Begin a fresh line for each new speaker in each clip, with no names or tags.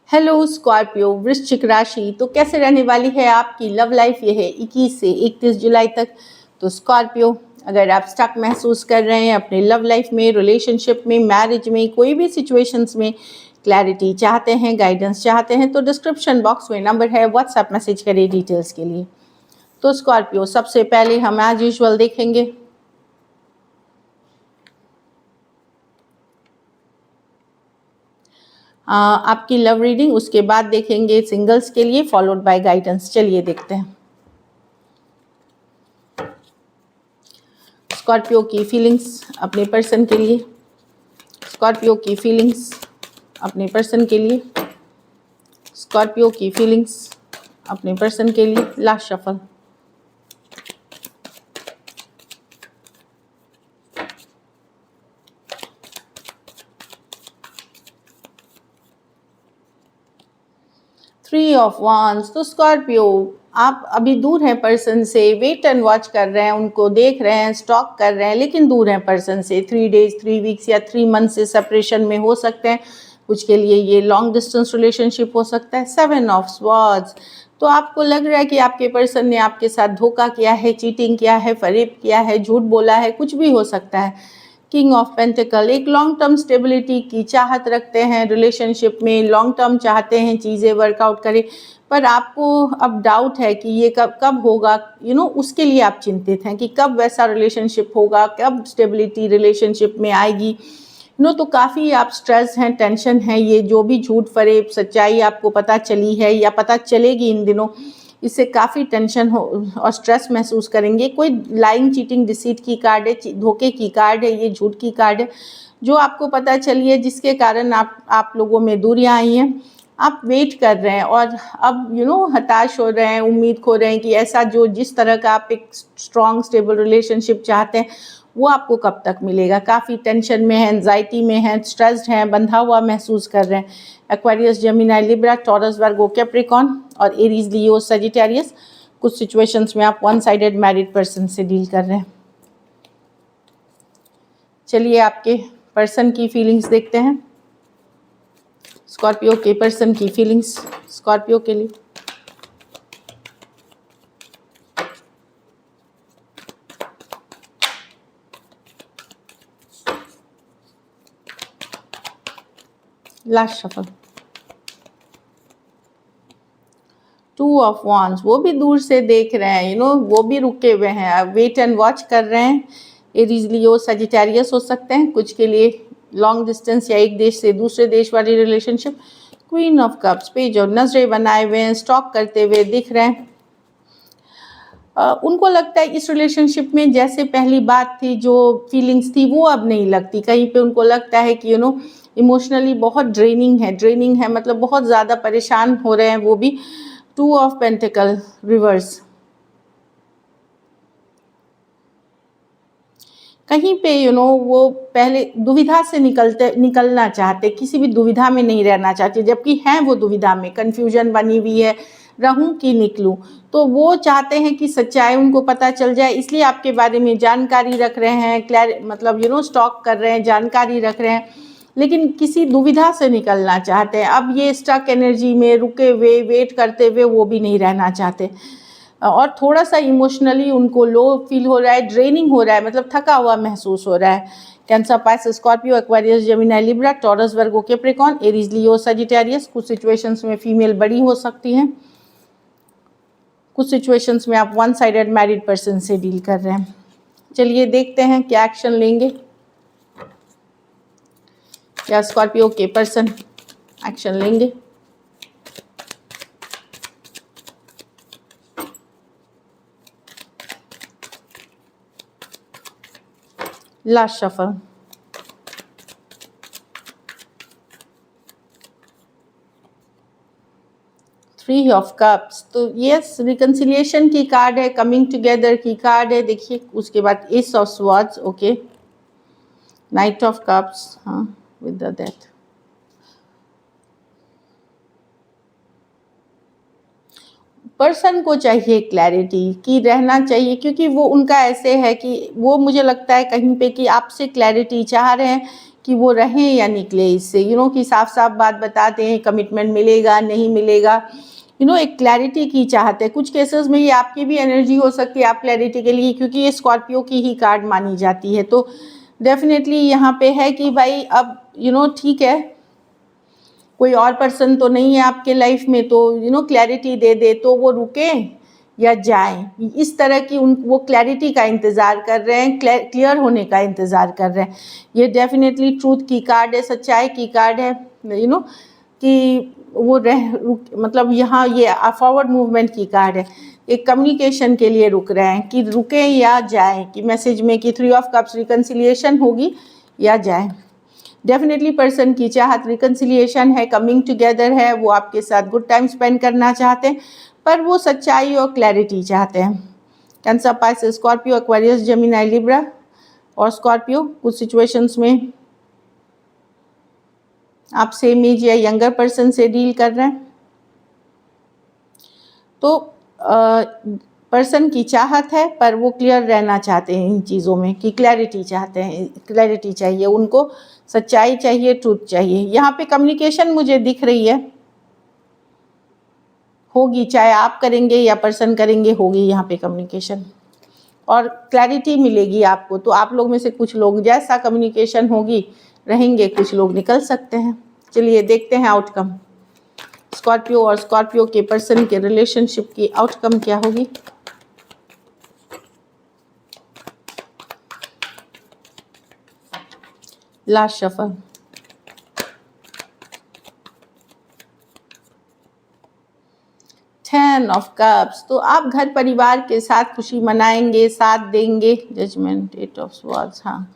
Hello Scorpio वृश्चिक राशि। तो कैसे रहने वाली है आपकी लव लाइफ? ये है 21 से 31 जुलाई तक। तो स्कॉर्पियो, अगर आप स्टक महसूस कर रहे हैं अपने लव लाइफ में, रिलेशनशिप में, मैरिज में, कोई भी सिचुएशंस में क्लैरिटी चाहते हैं, गाइडेंस चाहते हैं, तो डिस्क्रिप्शन बॉक्स में नंबर है, व्हाट्सएप मैसेज करिए डिटेल्स के लिए। तो स्कॉर्पियो, सबसे पहले हम एज यूजुअल देखेंगे आपकी लव रीडिंग, उसके बाद देखेंगे सिंगल्स के लिए, फॉलोड बाय गाइडेंस। चलिए देखते हैं स्कॉर्पियो की फीलिंग्स अपने पर्सन के लिए। स्कॉर्पियो की फीलिंग्स अपने पर्सन के लिए। स्कॉर्पियो की फीलिंग्स अपने पर्सन के लिए। Last shuffle. Three of wands. तो स्कॉर्पियो, आप अभी दूर हैं पर्सन से, वेट एंड वॉच कर रहे हैं, उनको देख रहे हैं, स्टॉक कर रहे हैं, लेकिन दूर हैं पर्सन से। 3 डेज, 3 वीक्स या 3 मंथ से सेपरेशन में हो सकते हैं। कुछ के लिए ये लॉन्ग डिस्टेंस रिलेशनशिप हो सकता है। 7 ऑफ स्वॉर्ड्स। तो आपको लग रहा है कि आपके पर्सन ने आपके साथ धोखा किया है, चीटिंग किया है, फरेब किया है, झूठ बोला है, कुछ भी हो सकता है। किंग ऑफ पेंटिकल, एक लॉन्ग टर्म स्टेबिलिटी की चाहत रखते हैं रिलेशनशिप में, लॉन्ग टर्म चाहते हैं चीज़ें वर्कआउट करें, पर आपको अब डाउट है कि ये कब कब होगा। उसके लिए आप चिंतित हैं कि कब वैसा रिलेशनशिप होगा, कब स्टेबिलिटी रिलेशनशिप में आएगी। तो काफ़ी आप स्ट्रेस हैं, टेंशन है। ये जो भी झूठ फरेब सच्चाई आपको पता चली है या पता चलेगी इन दिनों, इससे काफ़ी टेंशन हो और स्ट्रेस महसूस करेंगे। कोई लाइंग, चीटिंग, डिसीट की कार्ड है, धोखे की कार्ड है, ये झूठ की कार्ड है जो आपको पता चली है, जिसके कारण आप लोगों में दूरियां आई हैं। आप वेट कर रहे हैं और अब हताश हो रहे हैं, उम्मीद खो रहे हैं कि ऐसा जो जिस तरह का आप एक स्ट्रॉन्ग स्टेबल रिलेशनशिप चाहते हैं वो आपको कब तक मिलेगा। काफ़ी टेंशन में है, एंजाइटी में है, स्ट्रेस्ड हैं, बंधा हुआ महसूस कर रहे हैं। Aquarius, Gemini, Libra, Taurus, Virgo, Capricorn और एरीज, लियो, सजिटेरियस। कुछ सिचुएशंस में आप वन साइडेड मैरिड पर्सन से डील कर रहे हैं। चलिए आपके पर्सन की फीलिंग्स देखते हैं। स्कॉर्पियो के पर्सन की फीलिंग्स स्कॉर्पियो के लिए। Last shuffle. 2 ऑफ वांड्स, वो भी दूर से देख रहे हैं, वो भी रुके हुए हैं, वेट एंड वॉच कर रहे हैं। एरीज, लियो, सजिटेरियस हो सकते हैं कुछ के लिए, लॉन्ग डिस्टेंस या एक देश से दूसरे देश वाली रिलेशनशिप। क्वीन ऑफ कप्स पे जो नजरें बनाए हुए हैं, स्टॉक करते हुए दिख रहे हैं। उनको लगता है इस रिलेशनशिप में जैसे पहली बात थी, जो फीलिंग्स थी वो अब नहीं लगती। कहीं पे उनको लगता है कि इमोशनली बहुत ड्रेनिंग है, मतलब बहुत ज़्यादा परेशान हो रहे हैं वो भी। 2 ऑफ पेंटिकल रिवर्स। कहीं पे वो पहले दुविधा से निकलना चाहते, किसी भी दुविधा में नहीं रहना चाहते, जबकि हैं वो दुविधा में, कन्फ्यूजन बनी हुई है, रहूं कि निकलूं। तो वो चाहते हैं कि सच्चाई उनको पता चल जाए, इसलिए आपके बारे में जानकारी रख रहे हैं, मतलब स्टॉक कर रहे हैं, जानकारी रख रहे हैं, लेकिन किसी दुविधा से निकलना चाहते हैं। अब ये स्टक एनर्जी में रुके हुए, वेट करते हुए वो भी नहीं रहना चाहते, और थोड़ा सा इमोशनली उनको लो फील हो रहा है, ड्रेनिंग हो रहा है, मतलब थका हुआ महसूस हो रहा है। Cancer, Pisces, Scorpio, Aquarius, Gemini, Libra, Taurus, Virgo, Capricorn, Aries, Leo, Sagittarius. कुछ सिचुएशंस में फीमेल बड़ी हो सकती हैं, कुछ सिचुएशंस में आप वन साइडेड मैरिड पर्सन से डील कर रहे हैं। चलिए देखते हैं क्या एक्शन लेंगे, क्या स्कॉर्पियो के पर्सन एक्शन लेंगे। Last shuffle. Three of cups. तो यस, रिकन्सिलिएशन की कार्ड है, कमिंग टुगेदर की कार्ड है। देखिए उसके बाद S of swords, okay, night of cups, हाँ, विद द डेथ। पर्सन को चाहिए क्लैरिटी कि रहना चाहिए, क्योंकि वो उनका ऐसे है कि वो, मुझे लगता है कहीं पे कि आपसे क्लैरिटी चाह रहे हैं कि वो रहें या निकले इससे, कि साफ साफ बात बताते हैं, कमिटमेंट मिलेगा नहीं मिलेगा, एक क्लैरिटी की चाहते हैं। कुछ केसेस में ये आपकी भी एनर्जी हो सकती है, आप क्लैरिटी के लिए, क्योंकि ये स्कॉर्पियो की ही कार्ड मानी जाती है। तो डेफिनेटली यहाँ पे है कि भाई अब ठीक है, कोई और पर्सन तो नहीं है आपके लाइफ में, तो क्लैरिटी दे दे तो वो रुके या जाएं, इस तरह की वो क्लैरिटी का इंतज़ार कर रहे हैं, क्लियर होने का इंतज़ार कर रहे हैं। ये डेफिनेटली ट्रूथ की कार्ड है, सच्चाई की कार्ड है, कि वो मतलब यहाँ ये फॉरवर्ड मूवमेंट की कार्ड है, एक कम्युनिकेशन के लिए रुक रहे हैं कि रुकें या जाएं, कि मैसेज में कि 3 ऑफ कप्स रिकन्सिलिएशन होगी या जाएं। डेफिनेटली पर्सन की चाहत रिकन्सिलिएशन है, कमिंग टुगेदर है, वो आपके साथ गुड टाइम स्पेंड करना चाहते हैं, पर वो सच्चाई और क्लैरिटी चाहते हैं। Cancer, Pisces, Scorpio, Aquarius, Gemini, Libra और स्कॉर्पियो कुछ सिचुएशंस में आप सेम एज या यंगर पर्सन से डील कर रहे हैं। तो पर्सन की चाहत है, पर वो क्लियर रहना चाहते हैं इन चीज़ों में, कि क्लैरिटी चाहते हैं, क्लैरिटी चाहिए उनको, सच्चाई चाहिए, ट्रूथ चाहिए। यहाँ पे कम्युनिकेशन मुझे दिख रही है, होगी, चाहे आप करेंगे या पर्सन करेंगे, होगी यहाँ पे कम्युनिकेशन और क्लैरिटी मिलेगी आपको। तो आप लोग में से कुछ लोग जैसा कम्युनिकेशन होगी रहेंगे, कुछ लोग निकल सकते हैं। चलिए देखते हैं आउटकम, स्कॉर्पियो और स्कॉर्पियो के पर्सन के रिलेशनशिप की आउटकम क्या होगी। Last shuffle, ten of cups. तो आप घर परिवार के साथ खुशी मनाएंगे, साथ देंगे। Judgement, 8 of swords. हाँ,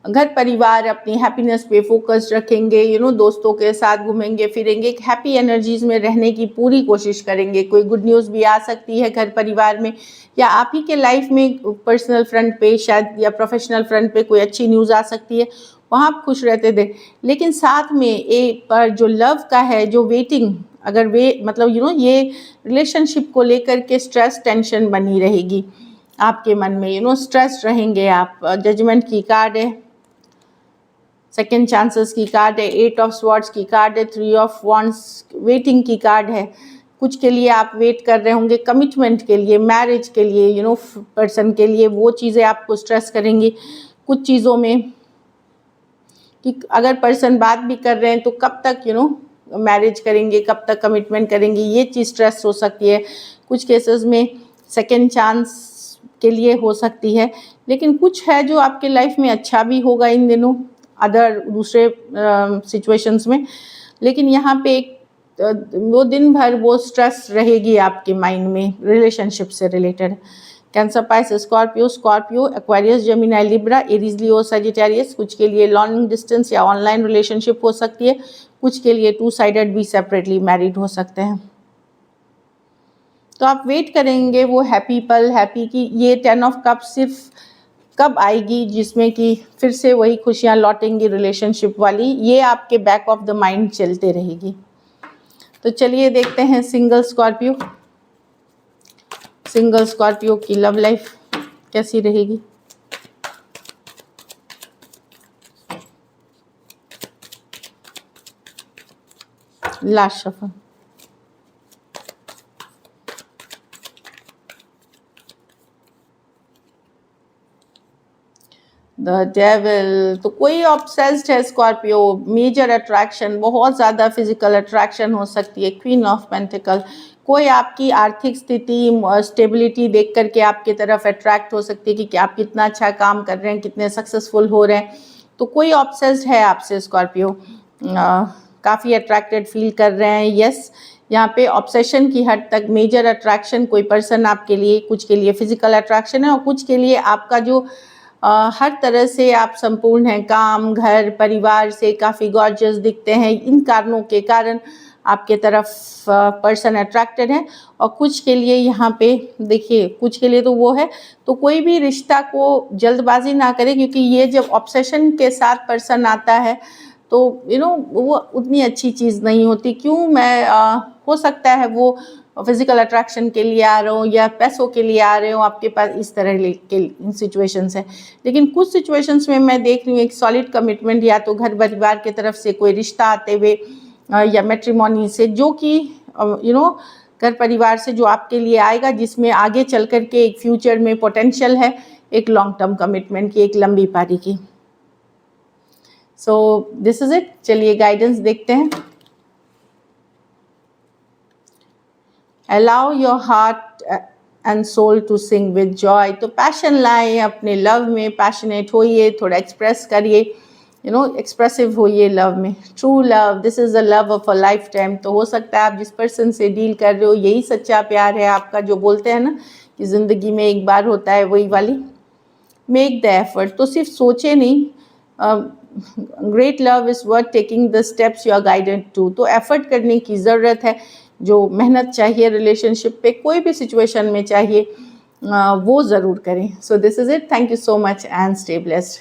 घर परिवार अपनी हैप्पीनेस पे फोकस रखेंगे, दोस्तों के साथ घूमेंगे फिरेंगे, एक हैप्पी एनर्जीज में रहने की पूरी कोशिश करेंगे। कोई गुड न्यूज़ भी आ सकती है घर परिवार में, या आप ही के लाइफ में पर्सनल फ्रंट पे शायद या प्रोफेशनल फ्रंट पे कोई अच्छी न्यूज़ आ सकती है, वहाँ आप खुश रहते थे। लेकिन साथ में एक पर जो लव का है, जो वेटिंग, अगर मतलब ये रिलेशनशिप को लेकर के स्ट्रेस, टेंशन बनी रहेगी आपके मन में, स्ट्रेस रहेंगे आप। जजमेंट की कार्ड है, सेकेंड चांसेस की कार्ड है, 8 ऑफ स्वॉर्ड्स की कार्ड है, 3 ऑफ वॉन्ड्स वेटिंग की कार्ड है। कुछ के लिए आप वेट कर रहे होंगे, कमिटमेंट के लिए, मैरिज के लिए, पर्सन के लिए, वो चीज़ें आपको स्ट्रेस करेंगी कुछ चीज़ों में, कि अगर पर्सन बात भी कर रहे हैं तो कब तक मैरिज करेंगे, कब तक कमिटमेंट करेंगे, ये चीज़ स्ट्रेस हो सकती है। कुछ केसेस में सेकेंड चांस के लिए हो सकती है। लेकिन कुछ है जो आपके लाइफ में अच्छा भी होगा इन दिनों, अदर दूसरे सिचुएशंस में। लेकिन यहाँ पे वो दिन भर वो स्ट्रेस रहेगी आपके माइंड में रिलेशनशिप से related. Cancer, Pisces, Scorpio, Aquarius, Gemini, Libra, Aries, Leo, Sagittarius. कुछ के लिए लॉन्ग डिस्टेंस या ऑनलाइन रिलेशनशिप हो सकती है, कुछ के लिए 2 साइडेड भी सेपरेटली मैरिड हो सकते हैं। तो आप वेट करेंगे वो हैप्पी पल, हैप्पी की ये 10 ऑफ कप सिर्फ कब आएगी, जिसमें कि फिर से वही खुशियाँ लौटेंगी रिलेशनशिप वाली, ये आपके बैक ऑफ द माइंड चलते रहेगी। तो चलिए देखते हैं सिंगल स्कॉर्पियो की लव लाइफ कैसी रहेगी। Last shuffle, the devil. तो कोई ऑब्सेस्ड है स्कॉर्पियो, मेजर अट्रैक्शन, बहुत ज़्यादा फिजिकल अट्रैक्शन हो सकती है। क्वीन ऑफ पेंटिकल, कोई आपकी आर्थिक स्थिति, स्टेबिलिटी देख करके आपकी तरफ अट्रैक्ट हो सकती है कि आप कितना अच्छा काम कर रहे हैं, कितने सक्सेसफुल हो रहे हैं। तो कोई ऑब्सेस्ड है आपसे स्कॉर्पियो, काफ़ी अट्रैक्टेड फील कर रहे हैं। यस, यहाँ पे ऑब्सेशन की हद तक मेजर अट्रैक्शन, कोई पर्सन आपके लिए, कुछ के लिए फिजिकल अट्रैक्शन है और कुछ के लिए आपका जो हर तरह से आप संपूर्ण हैं, काम, घर, परिवार से काफ़ी गॉर्जियस दिखते हैं। इन कारणों के कारण आपके तरफ पर्सन अट्रैक्टेड है। और कुछ के लिए यहाँ पे देखिए, कुछ के लिए तो वो है, तो कोई भी रिश्ता को जल्दबाजी ना करें, क्योंकि ये जब ऑब्सेशन के साथ पर्सन आता है तो वो उतनी अच्छी चीज़ नहीं होती। क्यों, हो सकता है वो फिजिकल अट्रैक्शन के लिए आ रहे हो या पैसों के लिए आ रहे हो, आपके पास इस तरह के सिचुएशंस है। लेकिन कुछ सिचुएशंस में मैं देख रही हूँ एक सॉलिड कमिटमेंट, या तो घर परिवार की तरफ से कोई रिश्ता आते हुए या मैट्रिमोनी से, जो कि घर परिवार से जो आपके लिए आएगा, जिसमें आगे चल कर के एक फ्यूचर में पोटेंशियल है एक लॉन्ग टर्म कमिटमेंट की, एक लंबी पारी की। So this is it. चलिए गाइडेंस देखते हैं। Allow your heart and soul to sing with joy। तो पैशन लाएं अपने लव में, पैशनेट होइए, थोड़ा एक्सप्रेस करिए, एक्सप्रेसिव होइए लव में। True love, this is the love of a life time. तो हो सकता है आप जिस पर्सन से डील कर रहे हो यही सच्चा प्यार है आपका, जो बोलते हैं ना कि ज़िंदगी में एक बार होता है, वही वाली। मेक द एफर्ट, तो सिर्फ सोचे नहीं, great love is worth taking the steps you are guided to. तो एफर्ट करने की ज़रूरत है, जो मेहनत चाहिए रिलेशनशिप पे, कोई भी सिचुएशन में चाहिए, वो ज़रूर करें। So this is it. Thank you so much and stay blessed.